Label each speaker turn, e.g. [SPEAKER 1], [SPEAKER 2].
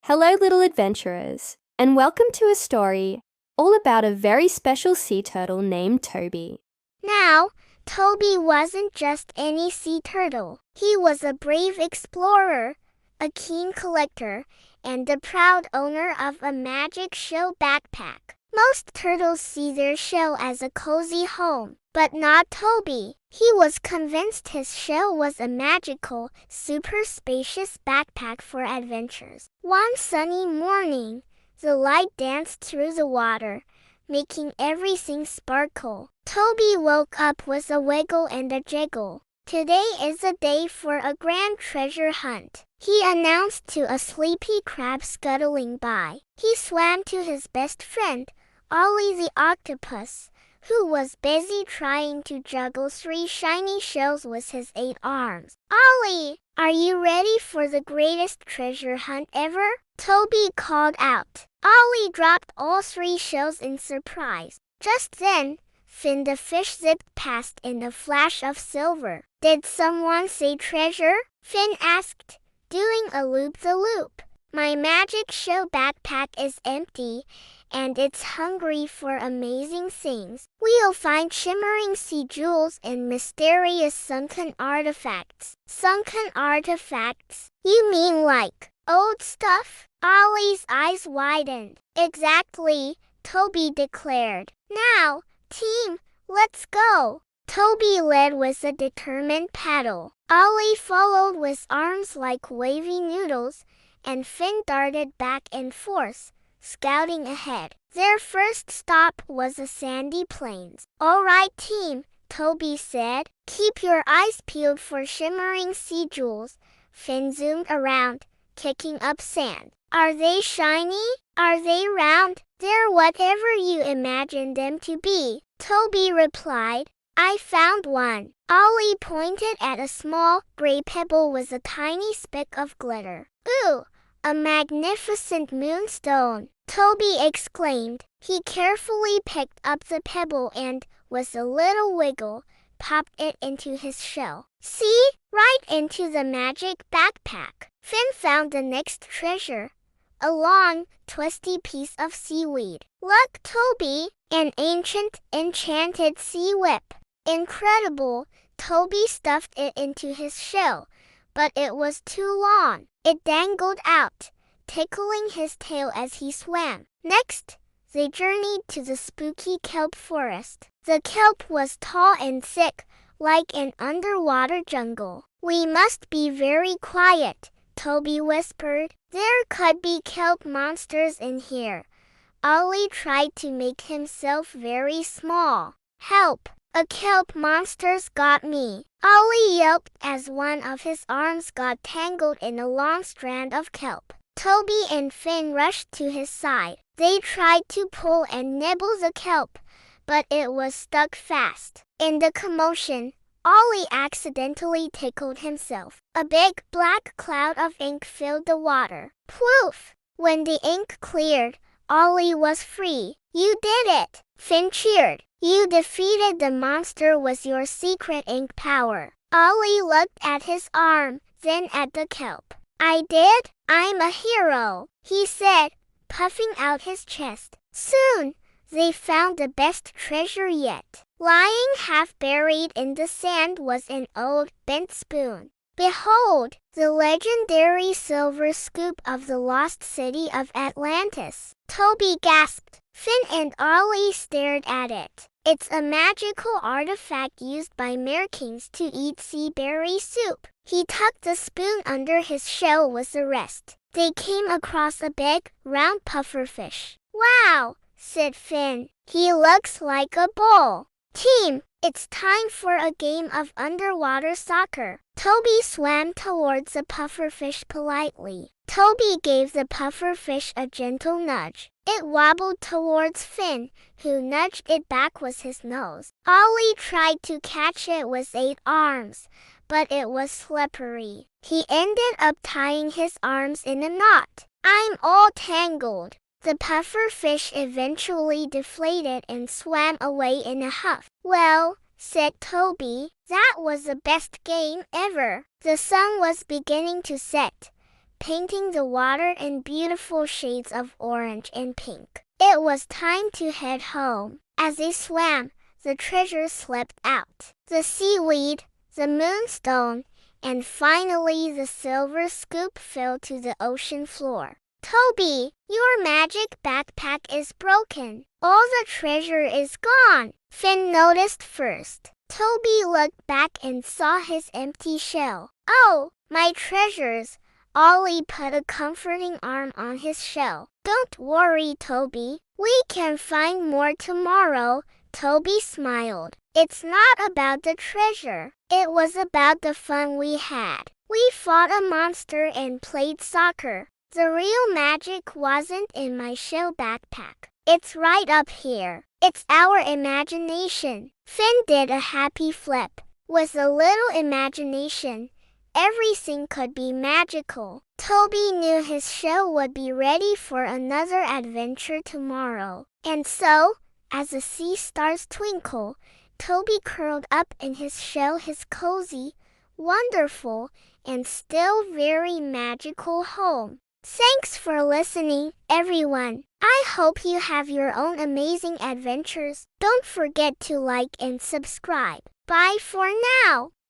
[SPEAKER 1] Hello, little adventurers, and welcome to a story all about a very special sea turtle named Toby.
[SPEAKER 2] Now, Toby wasn't just any sea turtle. He was a brave explorer, a keen collector, and the proud owner of a magic shell backpack. Most turtles see their shell as a cozy home, but not Toby. He was convinced his shell was a magical, super spacious backpack for adventures. One sunny morning, the light danced through the water, making everything sparkle. Toby woke up with a wiggle and a jiggle. Today is a day for a grand treasure hunt, he announced to a sleepy crab scuttling by. He swam to his best friend, Ollie the octopus, who was busy trying to juggle 3 shiny shells with his 8 arms. Ollie, are you ready for the greatest treasure hunt ever? Toby called out. Ollie dropped all 3 shells in surprise. Just then, Finn the fish zipped past in a flash of silver. Did someone say treasure? Finn asked, doing a loop-the-loop. My magic shell backpack is empty, and it's hungry for amazing things. We'll find shimmering sea jewels and mysterious sunken artifacts. Sunken artifacts? You mean like old stuff? Ollie's eyes widened. Exactly, Toby declared. Now, team, let's go. Toby led with a determined paddle. Ollie followed with arms like wavy noodles, and Finn darted back and forth, scouting ahead. Their first stop was the sandy plains. All right, team, Toby said. Keep your eyes peeled for shimmering sea jewels. Finn zoomed around, kicking up sand. Are they shiny? Are they round? They're whatever you imagine them to be, Toby replied. I found one. Ollie pointed at a small, gray pebble with a tiny speck of glitter. Ooh! A magnificent moonstone, Toby exclaimed. He carefully picked up the pebble and, with a little wiggle, popped it into his shell. See? Right into the magic backpack. Finn found the next treasure, a long, twisty piece of seaweed. Look, Toby, an ancient, enchanted sea whip. Incredible! Toby stuffed it into his shell, but it was too long. It dangled out, tickling his tail as he swam. Next, they journeyed to the spooky kelp forest. The kelp was tall and thick, like an underwater jungle. We must be very quiet, Toby whispered. There could be kelp monsters in here. Ollie tried to make himself very small. Help! A kelp monster's got me. Ollie yelped as one of his arms got tangled in a long strand of kelp. Toby and Finn rushed to his side. They tried to pull and nibble the kelp, but it was stuck fast. In the commotion, Ollie accidentally tickled himself. A big black cloud of ink filled the water. Poof! When the ink cleared, Ollie was free. You did it! Finn cheered. You defeated the monster with your secret ink power. Ollie looked at his arm, then at the kelp. I did? I'm a hero, he said, puffing out his chest. Soon, they found the best treasure yet. Lying half buried in the sand was an old, bent spoon. Behold, the legendary silver scoop of the lost city of Atlantis. Toby gasped. Finn and Ollie stared at it. It's a magical artifact used by merkings to eat sea berry soup. He tucked the spoon under his shell with the rest. They came across a big, round pufferfish. Wow, said Finn. He looks like a bull. Team, it's time for a game of underwater soccer. Toby swam towards the pufferfish politely. Toby gave the pufferfish a gentle nudge. It wobbled towards Finn, who nudged it back with his nose. Ollie tried to catch it with 8 arms, but it was slippery. He ended up tying his arms in a knot. I'm all tangled. The pufferfish eventually deflated and swam away in a huff. Well, said Toby, that was the best game ever. The sun was beginning to set, painting the water in beautiful shades of orange and pink. It was time to head home. As they swam, the treasure slipped out. The seaweed, the moonstone, and finally the silver scoop fell to the ocean floor. Toby, your magic backpack is broken. All the treasure is gone. Finn noticed first. Toby looked back and saw his empty shell. Oh, my treasures! Ollie put a comforting arm on his shell. Don't worry, Toby. We can find more tomorrow. Toby smiled. It's not about the treasure. It was about the fun we had. We fought a monster and played soccer. The real magic wasn't in my shell backpack. It's right up here. It's our imagination. Finn did a happy flip. With a little imagination, everything could be magical. Toby knew his shell would be ready for another adventure tomorrow. And so, as the sea stars twinkle, Toby curled up in his shell, his cozy, wonderful, and still very magical home. Thanks for listening, everyone. I hope you have your own amazing adventures. Don't forget to like and subscribe. Bye for now.